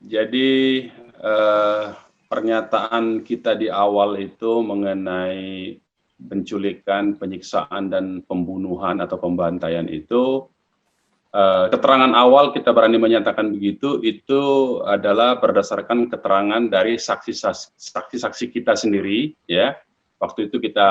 Jadi eh, pernyataan kita di awal itu mengenai penculikan, penyiksaan, dan pembunuhan atau pembantaian itu, keterangan awal kita berani menyatakan begitu, itu adalah berdasarkan keterangan dari saksi-saksi kita sendiri, ya. Waktu itu kita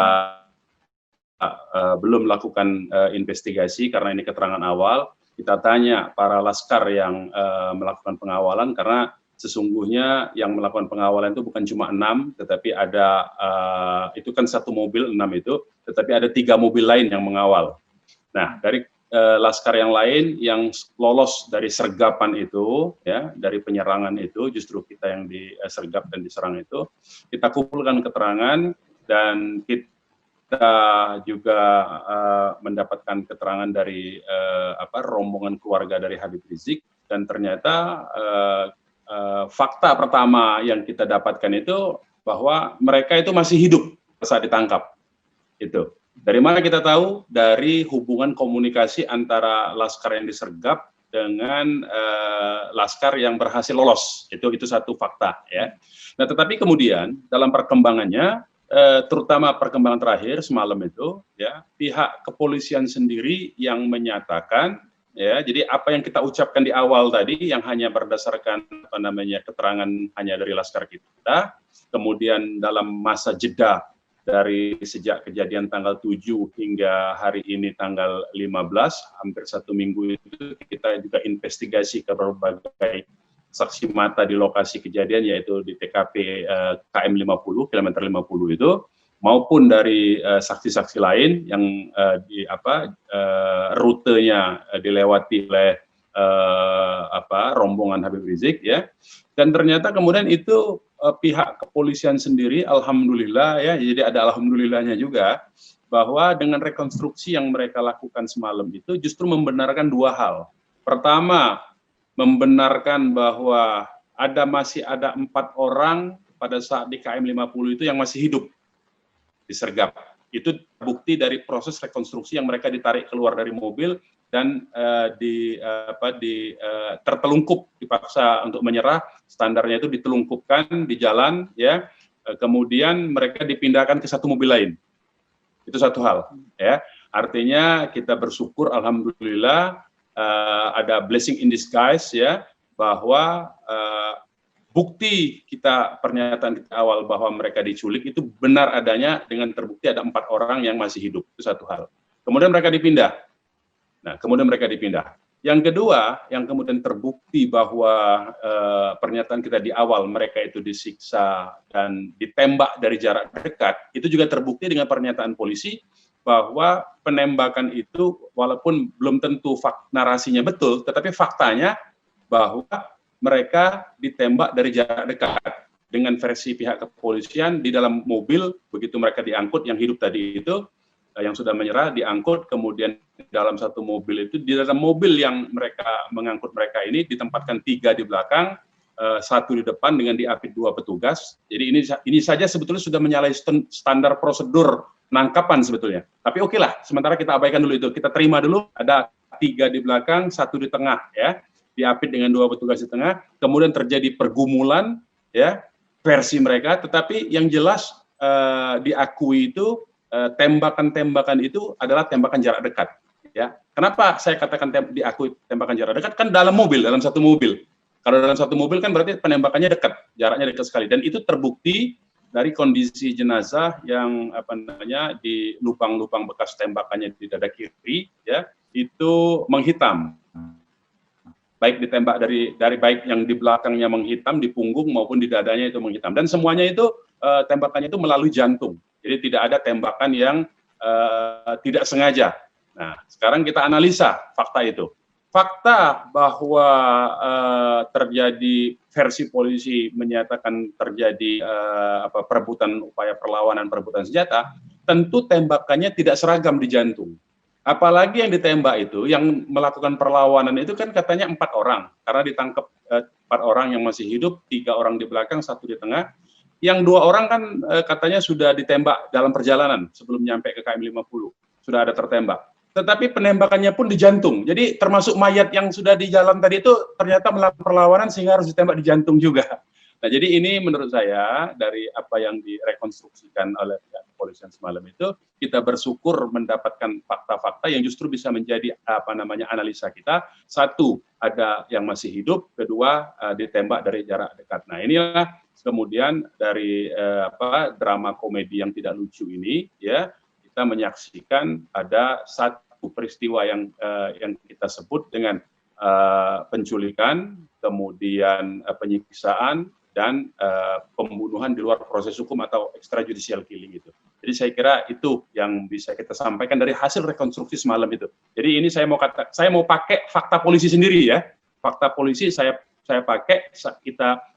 belum melakukan investigasi karena ini keterangan awal. Kita tanya para laskar yang melakukan pengawalan, karena sesungguhnya yang melakukan pengawalan itu bukan cuma 6, tetapi ada itu kan satu mobil 6 itu, tetapi ada 3 mobil lain yang mengawal. Nah, dari laskar yang lain yang lolos dari sergapan itu, ya, dari penyerangan itu, justru kita yang disergap dan diserang itu, kita kumpulkan keterangan dan kita juga mendapatkan keterangan dari rombongan keluarga dari Habib Rizik, dan ternyata fakta pertama yang kita dapatkan itu bahwa mereka itu masih hidup saat ditangkap. Itu dari mana kita tahu? Dari hubungan komunikasi antara laskar yang disergap dengan laskar yang berhasil lolos. Itu satu fakta, ya. Nah, tetapi kemudian dalam perkembangannya, terutama perkembangan terakhir semalam itu, ya, pihak kepolisian sendiri yang menyatakan, ya, jadi apa yang kita ucapkan di awal tadi yang hanya berdasarkan keterangan hanya dari laskar kita, kemudian dalam masa jeda dari sejak kejadian tanggal 7 hingga hari ini tanggal 15, hampir 1 minggu itu kita juga investigasi ke berbagai saksi mata di lokasi kejadian, yaitu di TKP KM 50, kilometer 50 itu, maupun dari saksi-saksi lain yang rutenya dilewati oleh rombongan Habib Rizik, ya. Dan ternyata kemudian itu pihak kepolisian sendiri, alhamdulillah, ya, jadi ada alhamdulillahnya juga, bahwa dengan rekonstruksi yang mereka lakukan semalam itu justru membenarkan 2 hal. Pertama, membenarkan bahwa masih ada 4 orang pada saat di KM 50 itu yang masih hidup disergap. Itu bukti dari proses rekonstruksi yang mereka ditarik keluar dari mobil dan tertelungkup, dipaksa untuk menyerah. Standarnya itu ditelungkupkan di jalan, ya. Kemudian mereka dipindahkan ke satu mobil lain. Itu satu hal, ya. Artinya kita bersyukur, alhamdulillah, ada blessing in disguise, ya, bahwa bukti pernyataan kita awal bahwa mereka diculik itu benar adanya, dengan terbukti ada 4 orang yang masih hidup. Itu satu hal. Kemudian mereka dipindah. Yang kedua, yang kemudian terbukti bahwa pernyataan kita di awal mereka itu disiksa dan ditembak dari jarak dekat, itu juga terbukti dengan pernyataan polisi bahwa penembakan itu walaupun belum tentu narasinya betul, tetapi faktanya bahwa mereka ditembak dari jarak dekat. Dengan versi pihak kepolisian, di dalam mobil, begitu mereka diangkut, yang hidup tadi itu, yang sudah menyerah, diangkut, kemudian dalam satu mobil itu, di dalam mobil yang mereka mengangkut mereka ini, ditempatkan 3 di belakang, 1 di depan dengan diapit 2 petugas. Jadi ini saja sebetulnya sudah menyalahi standar prosedur penangkapan sebetulnya. Tapi oke lah, sementara kita abaikan dulu itu. Kita terima dulu, ada 3 di belakang, 1 di tengah, ya. Diapit dengan 2 petugas di tengah, kemudian terjadi pergumulan, ya, versi mereka, tetapi yang jelas diakui itu tembakan-tembakan itu adalah tembakan jarak dekat, ya. Kenapa saya katakan diakui tembakan jarak dekat? Kan dalam satu mobil. Kalau dalam satu mobil kan berarti penembakannya dekat, jaraknya dekat sekali, dan itu terbukti dari kondisi jenazah yang di lubang-lubang bekas tembakannya di dada kiri, ya, itu menghitam. Baik ditembak dari baik yang di belakangnya menghitam, di punggung maupun di dadanya itu menghitam, dan semuanya itu tembakannya itu melalui jantung. Jadi tidak ada tembakan yang tidak sengaja. Nah, sekarang kita analisa fakta itu. Fakta bahwa terjadi, versi polisi menyatakan terjadi perebutan, upaya perlawanan, perebutan senjata, tentu tembakannya tidak seragam di jantung. Apalagi yang ditembak itu, yang melakukan perlawanan itu kan katanya 4 orang, karena ditangkap 4 orang yang masih hidup, 3 orang di belakang, 1 di tengah. Yang 2 orang kan katanya sudah ditembak dalam perjalanan sebelum nyampe ke KM 50, sudah ada tertembak. tetapi penembakannya pun di jantung. Jadi termasuk mayat yang sudah di jalan tadi itu ternyata melakukan perlawanan sehingga harus ditembak di jantung juga. Nah, jadi ini menurut saya dari apa yang direkonstruksikan oleh pihak kepolisian semalam itu, kita bersyukur mendapatkan fakta-fakta yang justru bisa menjadi apa namanya analisa kita. Satu, ada yang masih hidup, kedua ditembak dari jarak dekat. Nah, inilah kemudian dari drama komedi yang tidak lucu ini, ya, kita menyaksikan ada satu peristiwa yang kita sebut dengan penculikan, kemudian penyiksaan, dan pembunuhan di luar proses hukum atau extrajudicial killing itu. Jadi saya kira itu yang bisa kita sampaikan dari hasil rekonstruksi semalam itu. Jadi ini saya mau pakai fakta polisi sendiri ya. Fakta polisi saya pakai,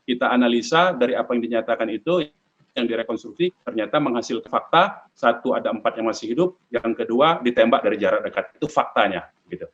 kita analisa dari apa yang dinyatakan itu, yang direkonstruksi ternyata menghasilkan fakta. Satu, ada 4 yang masih hidup, yang kedua ditembak dari jarak dekat. Itu faktanya gitu.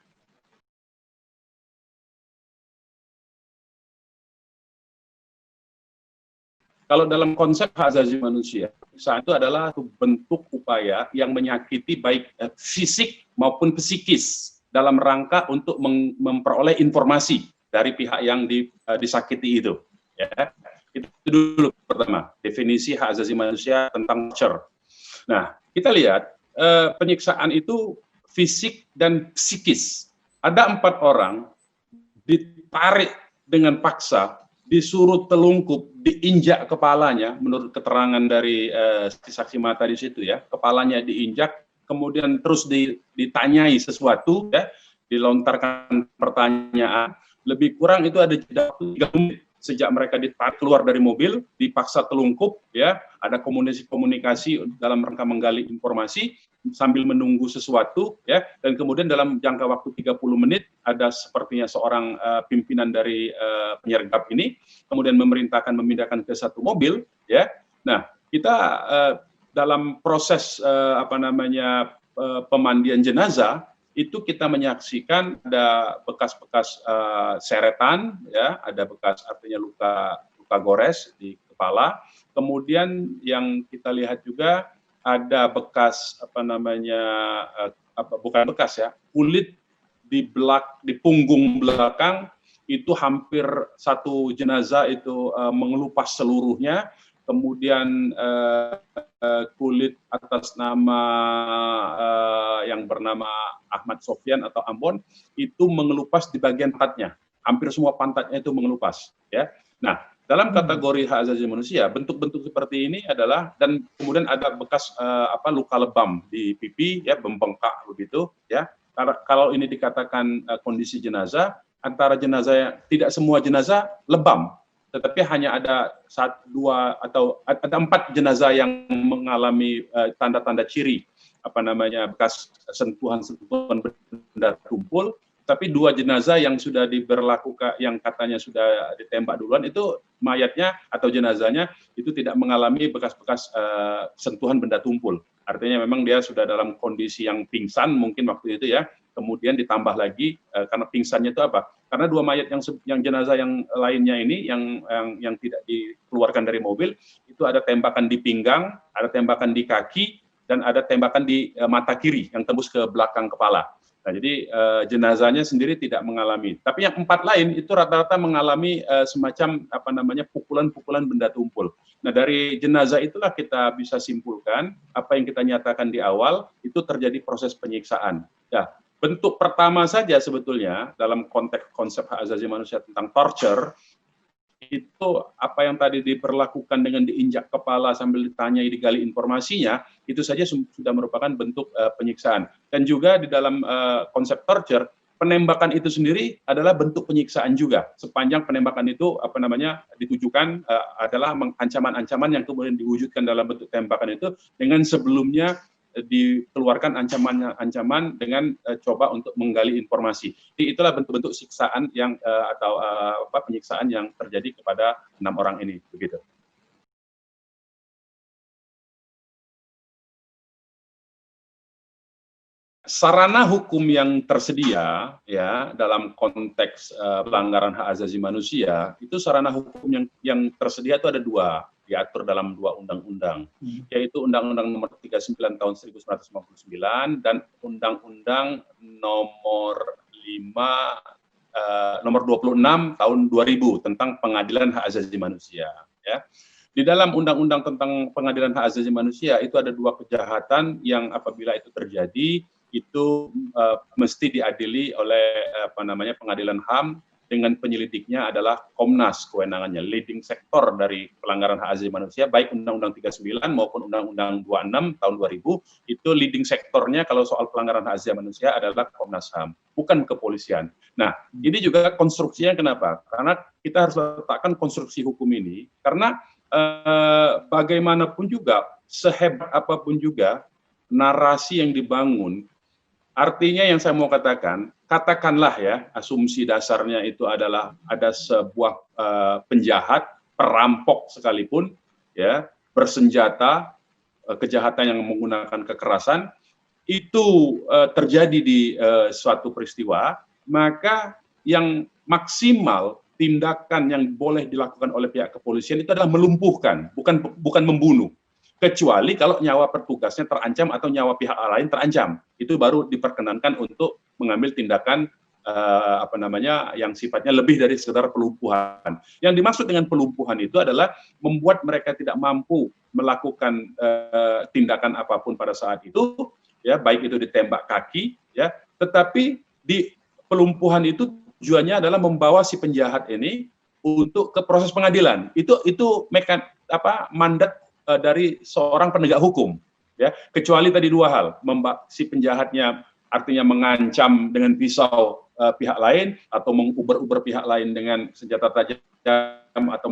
Kalau dalam konsep hak asasi manusia, saat itu adalah bentuk upaya yang menyakiti baik fisik maupun psikis dalam rangka untuk memperoleh informasi dari pihak yang disakiti itu. Ya. Itu dulu pertama, definisi hak asasi manusia tentang torture. Nah, kita lihat penyiksaan itu fisik dan psikis. Ada 4 orang ditarik dengan paksa, disuruh telungkup, diinjak kepalanya, menurut keterangan dari saksi mata di situ ya, kepalanya diinjak, kemudian terus ditanyai sesuatu, ya, dilontarkan pertanyaan, lebih kurang itu ada jeda 3 menit sejak mereka ditarik keluar dari mobil, dipaksa telungkup, ya, ada komunikasi dalam rangka menggali informasi sambil menunggu sesuatu, ya, dan kemudian dalam jangka waktu 30 menit ada sepertinya seorang pimpinan dari penyergap ini kemudian memerintahkan memindahkan ke satu mobil, ya. Nah, kita dalam proses pemandian jenazah itu kita menyaksikan ada bekas-bekas seretan, ya, ada bekas artinya luka gores di kepala. Kemudian yang kita lihat juga ada bekas bukan bekas ya, kulit di punggung belakang itu hampir satu jenazah itu mengelupas seluruhnya. Kemudian kulit atas nama yang bernama Ahmad Sofyan atau Ambon itu mengelupas di bagian pantatnya, hampir semua pantatnya itu mengelupas, ya. Nah, dalam kategori hak asasi manusia, bentuk-bentuk seperti ini adalah, dan kemudian ada bekas luka lebam di pipi, ya, membengkak begitu, ya. Kalau ini dikatakan kondisi jenazah, antara jenazah, tidak semua jenazah lebam, tetapi hanya ada 1, 2 atau ada 4 jenazah yang mengalami tanda-tanda ciri bekas sentuhan benda tumpul, tapi 2 jenazah yang sudah diberlakukan, yang katanya sudah ditembak duluan, itu mayatnya atau jenazahnya itu tidak mengalami bekas-bekas sentuhan benda tumpul. Artinya memang dia sudah dalam kondisi yang pingsan mungkin waktu itu, ya. Kemudian ditambah lagi karena pingsannya itu apa? Karena 2 mayat yang jenazah yang lainnya ini yang tidak dikeluarkan dari mobil itu ada tembakan di pinggang, ada tembakan di kaki, dan ada tembakan di mata kiri yang tembus ke belakang kepala. Nah, jadi jenazahnya sendiri tidak mengalami. Tapi yang 4 lain itu rata-rata mengalami semacam pukulan-pukulan benda tumpul. Nah, dari jenazah itulah kita bisa simpulkan apa yang kita nyatakan di awal itu terjadi proses penyiksaan. Ya, bentuk pertama saja sebetulnya dalam konteks konsep hak asasi manusia tentang torture itu apa yang tadi diperlakukan dengan diinjak kepala sambil ditanyai, digali informasinya, itu saja sudah merupakan bentuk penyiksaan. Dan juga di dalam konsep torture, penembakan itu sendiri adalah bentuk penyiksaan juga. Sepanjang penembakan itu ditujukan adalah ancaman-ancaman yang kemudian diwujudkan dalam bentuk tembakan itu dengan sebelumnya dikeluarkan ancaman dengan coba untuk menggali informasi. Jadi itulah bentuk-bentuk siksaan yang atau penyiksaan yang terjadi kepada 6 orang ini, begitu. Sarana hukum yang tersedia, ya, dalam konteks pelanggaran hak asasi manusia itu sarana hukum yang tersedia itu ada 2. diatur dalam dua undang-undang, yaitu Undang-Undang Nomor 39 Tahun 1999 dan Undang-Undang Nomor 26 Tahun 2000 tentang Pengadilan Hak Asasi Manusia. Ya. Di dalam Undang-Undang tentang Pengadilan Hak Asasi Manusia itu ada dua kejahatan yang apabila itu terjadi itu mesti diadili oleh Pengadilan HAM dengan penyelidiknya adalah Komnas kewenangannya, leading sektor dari pelanggaran hak asasi manusia, baik Undang-Undang 39 maupun Undang-Undang 26 tahun 2000, itu leading sektornya kalau soal pelanggaran hak asasi manusia adalah Komnas HAM, bukan kepolisian. Nah, ini juga konstruksinya kenapa? Karena kita harus letakkan konstruksi hukum ini, karena bagaimanapun juga, sehebat apapun juga, narasi yang dibangun, artinya yang saya mau katakan, katakanlah ya, asumsi dasarnya itu adalah ada sebuah penjahat, perampok sekalipun, ya, bersenjata, kejahatan yang menggunakan kekerasan, itu terjadi di suatu peristiwa, maka yang maksimal tindakan yang boleh dilakukan oleh pihak kepolisian itu adalah melumpuhkan, bukan membunuh. Kecuali kalau nyawa petugasnya terancam atau nyawa pihak lain terancam, itu baru diperkenankan untuk mengambil tindakan yang sifatnya lebih dari sekedar pelumpuhan. Yang dimaksud dengan pelumpuhan itu adalah membuat mereka tidak mampu melakukan tindakan apapun pada saat itu, ya, baik itu ditembak kaki, ya, tetapi di pelumpuhan itu tujuannya adalah membawa si penjahat ini untuk ke proses pengadilan. Itu mandat dari seorang penegak hukum, ya, kecuali tadi dua hal, si penjahatnya artinya mengancam dengan pisau pihak lain atau menguber-uber pihak lain dengan senjata tajam atau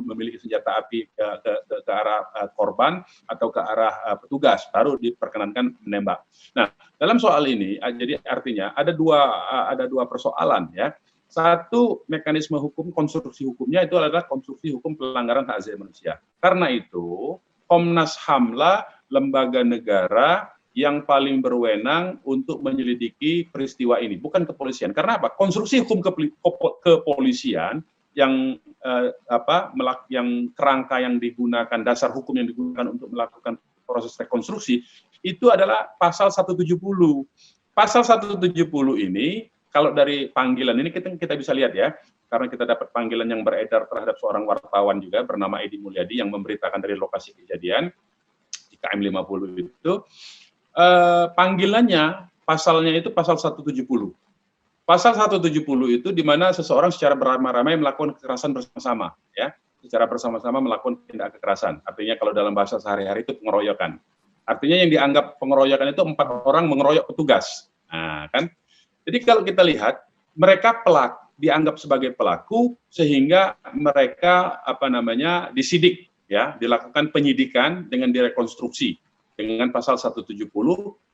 memiliki senjata api ke arah korban atau ke arah petugas, baru diperkenankan menembak. Nah, dalam soal ini jadi artinya ada dua persoalan, ya. Satu, mekanisme hukum, konstruksi hukumnya itu adalah konstruksi hukum pelanggaran hak asasi manusia. Karena itu, Komnas HAM lah lembaga negara yang paling berwenang untuk menyelidiki peristiwa ini, bukan kepolisian. Karena apa? Konstruksi hukum kepolisian yang kerangka yang digunakan, dasar hukum yang digunakan untuk melakukan proses rekonstruksi itu adalah pasal 170. Pasal 170 ini, kalau dari panggilan ini kita bisa lihat, ya, karena kita dapat panggilan yang beredar terhadap seorang wartawan juga bernama Edi Mulyadi yang memberitakan dari lokasi kejadian di KM 50 itu, panggilannya, pasalnya itu pasal 170. Pasal 170 itu di mana seseorang secara beramai-ramai melakukan kekerasan bersama-sama, ya, secara bersama-sama melakukan tindak kekerasan. Artinya kalau dalam bahasa sehari-hari itu pengeroyokan. Artinya yang dianggap pengeroyokan itu 4 orang mengeroyok petugas. Nah, kan? Jadi kalau kita lihat, mereka dianggap sebagai pelaku sehingga mereka disidik, ya, dilakukan penyidikan dengan direkonstruksi dengan pasal 170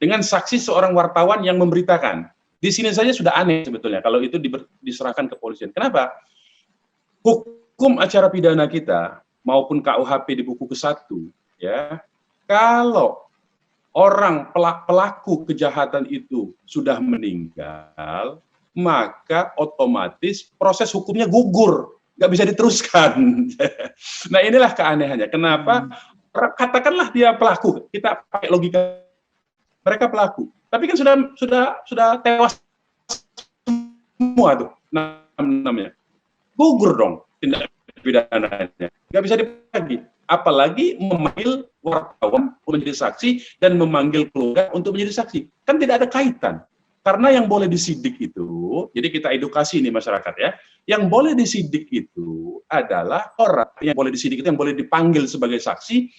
dengan saksi seorang wartawan yang memberitakan. Di sini saja sudah aneh sebetulnya kalau itu diserahkan ke polisian. Kenapa? Hukum acara pidana kita maupun KUHP di buku ke-1, ya, kalau orang pelaku kejahatan itu sudah meninggal, maka otomatis proses hukumnya gugur, nggak bisa diteruskan. Nah, inilah keanehannya. Kenapa? Katakanlah dia pelaku, kita pakai logika, mereka pelaku, tapi kan sudah tewas semua tuh namanya, gugur dong tindak pidananya, nggak bisa dipakai. Apalagi memanggil wartawan untuk menjadi saksi dan memanggil keluarga untuk menjadi saksi. Kan tidak ada kaitan. Karena yang boleh disidik itu, jadi kita edukasi nih masyarakat, ya, yang boleh disidik itu adalah orang yang boleh disidik itu, yang boleh dipanggil sebagai saksi,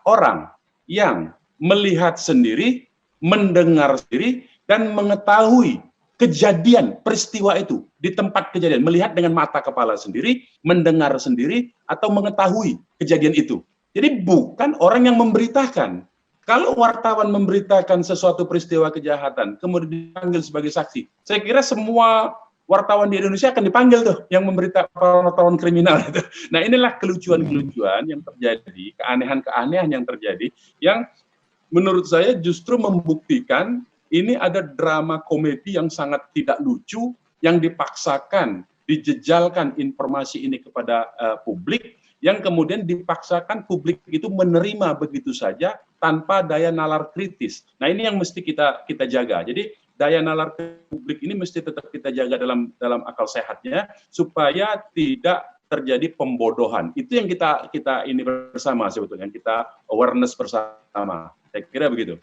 orang yang melihat sendiri, mendengar sendiri, dan mengetahui kejadian peristiwa itu di tempat kejadian, melihat dengan mata kepala sendiri, mendengar sendiri, atau mengetahui kejadian itu. Jadi bukan orang yang memberitakan. Kalau wartawan memberitakan sesuatu peristiwa kejahatan, kemudian dipanggil sebagai saksi, saya kira semua wartawan di Indonesia akan dipanggil tuh, yang memberitakan wartawan kriminal itu. Nah, inilah kelucuan-kelucuan yang terjadi, keanehan-keanehan yang terjadi, yang menurut saya justru membuktikan ini ada drama komedi yang sangat tidak lucu, yang dipaksakan, dijejalkan informasi ini kepada publik, yang kemudian dipaksakan publik itu menerima begitu saja tanpa daya nalar kritis. Nah, ini yang mesti kita jaga. Jadi daya nalar publik ini mesti tetap kita jaga dalam akal sehatnya supaya tidak terjadi pembodohan. Itu yang kita ini bersama sebetulnya, kita awareness bersama. Saya kira begitu.